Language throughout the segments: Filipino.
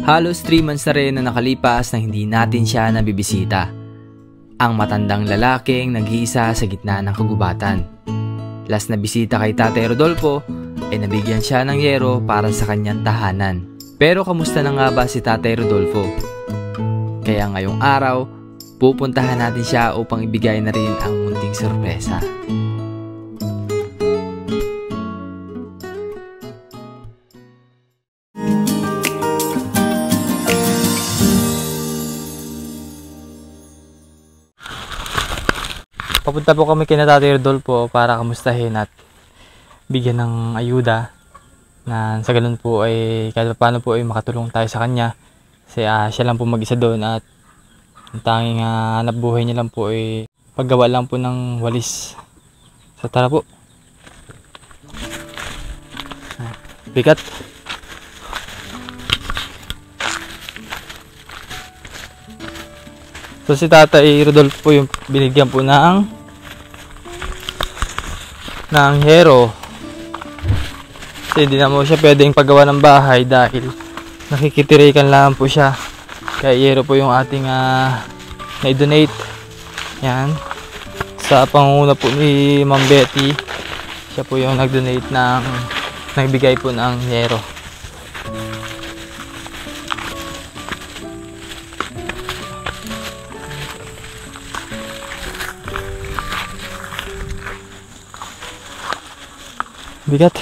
Halos 3 months na rin na nakalipas na hindi natin siya nabibisita. Ang matandang lalaking nag-iisa sa gitna ng kagubatan. Last na bisita kay Tatay Rodolfo ay nabigyan siya ng yero para sa kanyang tahanan. Pero kamusta na nga ba si Tatay Rodolfo? Kaya ngayong araw, pupuntahan natin siya upang ibigay na rin ang munting sorpresa. Papunta po kami kina Tatay Rodolfo para kamustahin at bigyan ng ayuda na sa ganun po ay kahit paano po ay makatulong tayo sa kanya kasi siya lang po mag-isa doon at ang tanging hanap buhay niya lang po ay paggawa lang po ng walis. So tara po. Bigat. So si Tatay Rodolfo po yung binigyan po ng hero. Kasi hindi na mo siya pwedeng paggawa ng bahay dahil nakikitirikan lang po siya. Kaya hero po yung ating na-donate. Yan. Sa pangunguna po ni Ma'am Betty. Siya po yung nag-donate nagbigay po ng hero. Bigat.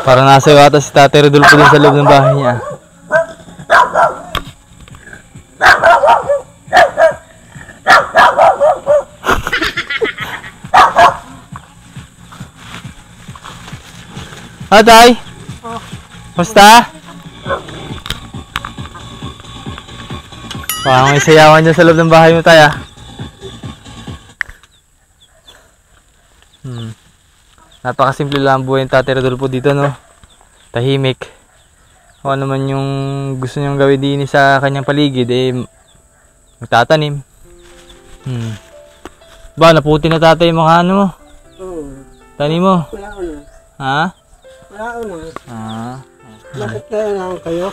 Parang nasa iwata si Tatay Rodolfo din sa loob ng bahay niya. Tay? Basta? Parang may sayawan dyan sa loob ng bahay mo, Tay, Napakasimple lang ang buhay ng Tatay Rodolfo dito, no? Tahimik. Kung ano man yung gusto niyang gawin din sa kanyang paligid, magtatanim. Ba, naputi na Tatay yung mga ano mo? Oo. Tanim mo? Wala ko na. Ha? Wala ko na. Bakit Okay. kaya lang kayo?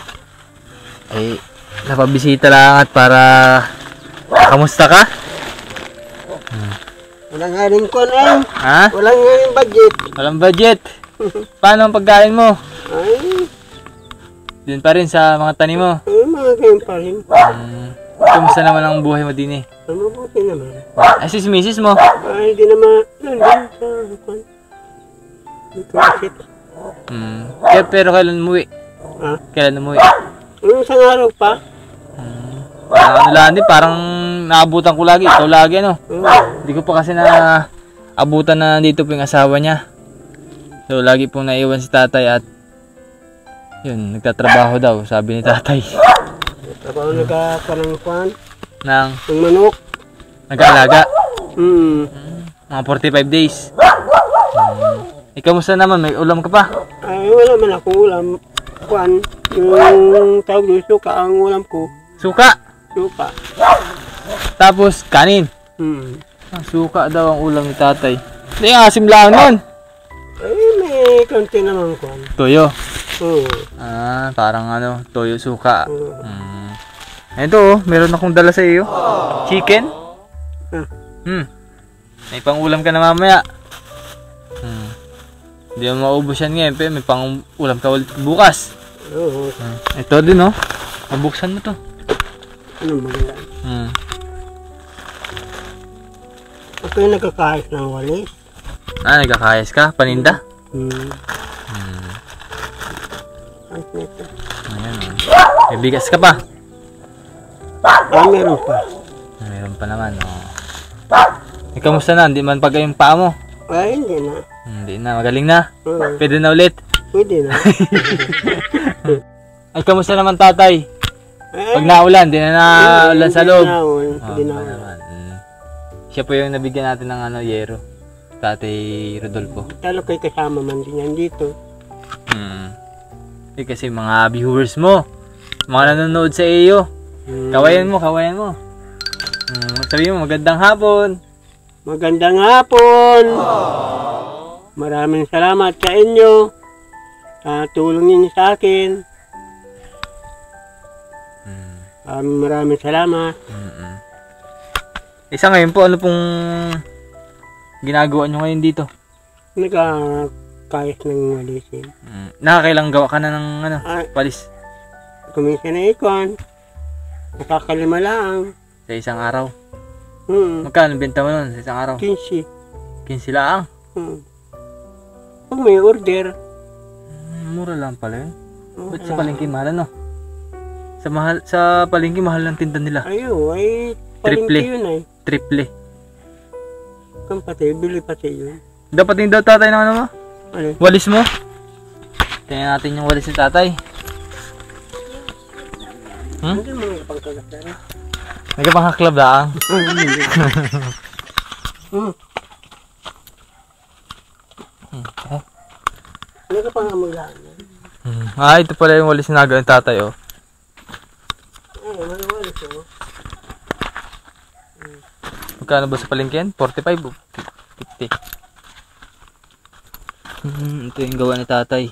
Ay, napabisita lang at para kamusta ka? Wala nga rin ko na. Ha? Wala nga rin budget. Walang budget. Paano ang pagkain mo? Ay, Din pa rin sa mga tanim mo. mga ganyan pa rin. Kamusta naman ang buhay mo din Mabuti naman. Ay, si misis mo? Ay, hindi naman. Nandun sa hukwan. Dito kasi. Pero kailan umuwi? Ha? Kailan umuwi? Isang araw pa. Ano lang din, parang naabutan ko lagi. Ikaw lagi, ano? Hindi ko pa kasi na abutan na dito po yung asawa niya. So, lagi pong naiwan si Tatay at yun, nagtatrabaho daw, sabi ni Tatay. Trabaho nagkakarangkuhan. Ng manok. nag-aalaga. Mga 45 days. Ikaw musta naman? May ulam ka pa? Ay, wala man akong ulam. Kuhan, yung tawag doon, suka ang ulam ko. Suka! Suka. Tapos, kanin. Suka daw ang ulam ni Tatay. Hindi, asim lang nun. Ay, may konti naman kuhan. Toyo. Oo. Parang ano, toyo suka. Ito, meron akong dala sa iyo. Chicken. May pang-ulam ka na mamaya. Hindi mo maubos yan ngayon, pero may pang-ulam ka ulit bukas. Oo. Ito din, oh. Mabuksan mo to. Ano maganda? Ako yung nagkakayos ng walis. Nagkakayas ka? Paninda? Ayos na ito. Ayan, oh. May bigas ka pa? Meron pa. Meron pa naman, oh. Kamusta na? Hindi man pag yung paa mo? Ay, hindi na. Hindi na. Magaling na? Pwede na ulit? Pwede na. Ay, kamusta naman Tatay? Pag naulan, di na naulan sa loob. Hindi na ulan. Siya po yung nabigyan natin ng yero. Tatay Rodolfo. Talo kayo kasama man din yan dito. Kasi mga viewers mo, mga nanonood sa iyo. Kawayan mo, kawayan mo. Sabi mo, magandang hapon. Magandang hapon. Maraming salamat sa inyo. Tulong niyo sa akin. Maraming salamat. Isa ngayon po, ano pong ginagawa nyo ngayon dito? Nagkakayos ng walisin. Nakakailang gawa ka na ng walis? Kumisa na ikon. Nakakalima lang. Sa isang araw? Magkano benta mo nun sa isang araw? 15. 15 lang? Kung may order. Mura lang pala yun. Ba't sa palengke mahal no? Sa palengke mahal ng tinda nila. Ayo, ay Triple. yun ay. Triple. Kung pati, bili pati yun. Dapat din daw tatay ng ano mo? Ano? Walis mo? Tingnan natin yung walis ni tatay. Hindi mga pangkagasara. Nagpangkaklab daang. Nagpangamulaan. Ito pala yung walis na gawin tatay oh. Ay, manuwalis oh. Magkano ba sa palengke yan? 45 o 50? Ito yung gawa ni tatay.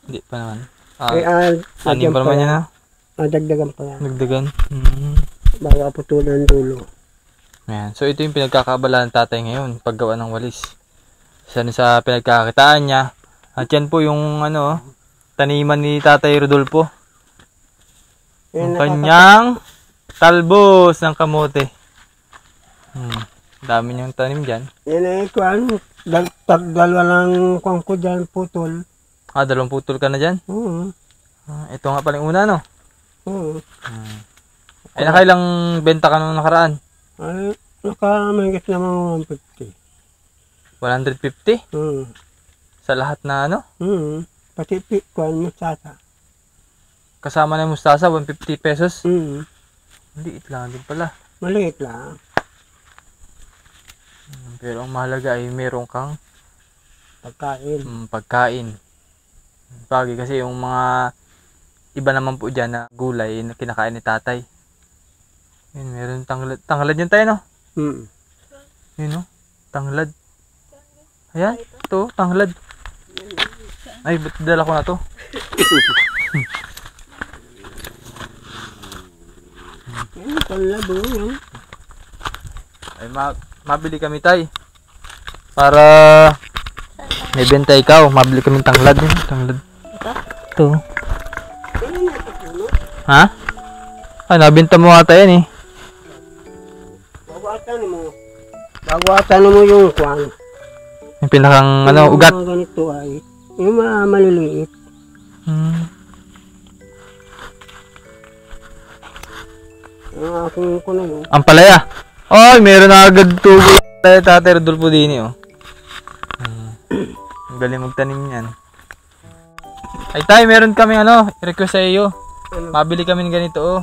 Hindi pa naman. Anim pa naman yan ha? Dagdagan pa yan. Dagdagan. Bago putulan ng dulo. Ayan. So ito yung pinagkakaabalahan ng tatay ngayon. Paggawa ng walis. Isa sa pinagkakakitaan niya. At yan po yung taniman ni Tatay Rodolfo. Yung kanyang talbos ng kamote. Dami niyang tanim dyan. Yan ay kuwan. Dalawa lang kuwan ko dyan putol. 2 putol ka na dyan? Ito nga pala yung una no? Ay nakailang benta ka nung nakaraan? Ay nakamagis naman 150. 150? Sa lahat na Pati kuwan mustasa. Kasama na yung mustasa, 150 pesos? Maliit lang din pala. Maliit lang. Pero ang mahalaga ay meron kang pagkain. Pagkain. Bagay kasi yung mga iba naman po dyan na gulay na kinakain ni tatay. Yun, meron tanglad. Tanglad yan tayo no? Yun no? Tanglad. Ayan, ito, tanglad. Ay, ba't dala ko na to? Tanglad yun. Ay, mabili kami tay. Para may benta ikaw, mabili kami tanglad. Tanglad. Ito. Ha? Ay, nabenta mo ata yan eh. Bago mo yung kuwan. Yung pinakang ugat. Yung ganito ay, yung maliliit. Yung aking ko na yun. Ang palaya. Ay, meron na agad tubo. Tatay Rodolfo din eh oh. Ang galing magtanim yan. Ay tay, meron kami request sa iyo. Mabili kami ng ganito oh.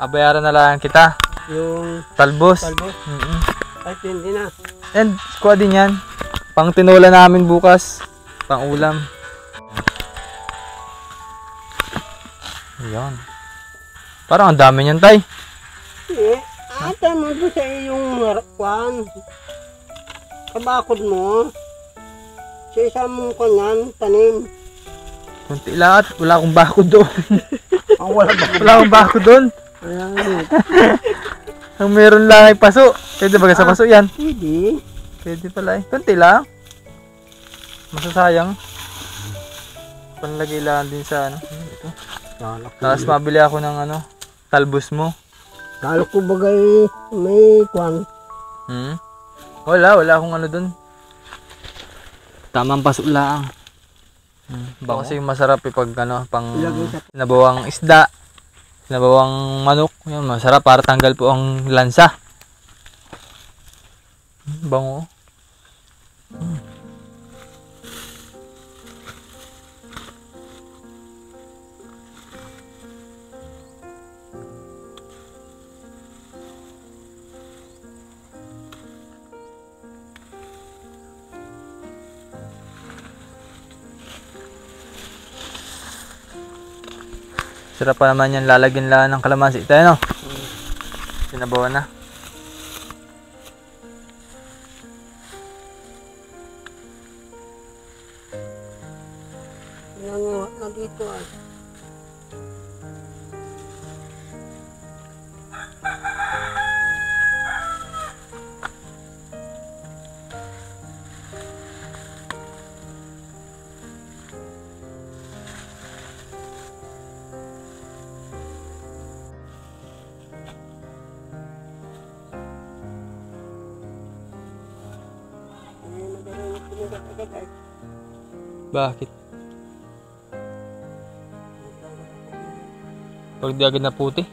Abayaran na lang kita. Yung talbos. Ay, hindi na. And kuha din yan. Pang tinola namin bukas. Pang ulam. Ayan. Parang ang dami niyan tay. Ata mo doon sa iyong kwan. Kabakod mo. Sa isang kanyan, tanim. Kunti lang at wala akong bakod doon. Wala akong bakod doon. Ang meron lang ay paso. Pwede ba sa paso yan? Pwede. Pwede pala eh. Kunti lang. Masasayang. Panlagay lang din sa ito. Tapos mabili ako ng talbos mo. Kalo ko bagay may kwan. Wala akong doon. Tamang paso lang. Baka kasi masarap pag pang nabawang isda, nabawang manok, yun masarap para tanggal po ang lansa. Bango. Sarap pa naman yan, lalagyan lang ng kalamansi tayo no? sinabawan na. Nanguha na dito ay. Bakit? Pag di agad na puti.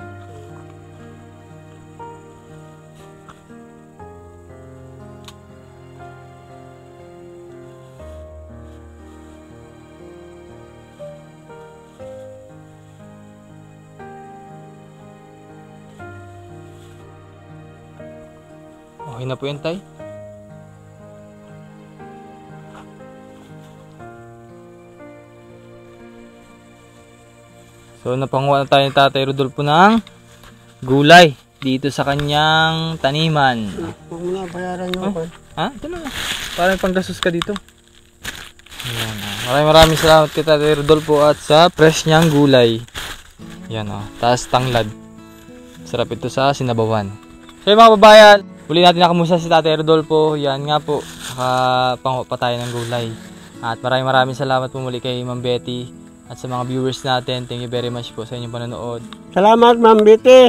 Okay na po yan, tay. So napanguha na tayo ni Tatay Rodolfo ng gulay dito sa kanyang taniman. Huwag mo na bayaran yung pan. Ha? Ito na. Parang panggastos ka dito. Ayan, maraming salamat kay Tatay Rodolfo at sa fresh niyang gulay. Ayan o. Taas tanglad. Sarap ito sa sinabawan. So mga babayan, huli natin nakamusta si Tatay Rodolfo. Yan nga po. Nakapanguha pa tayo ng gulay. At maraming salamat po muli kay Ma'am Betty. At sa mga viewers natin, thank you very much po sa inyong panonood. Salamat, Ma'am Betty.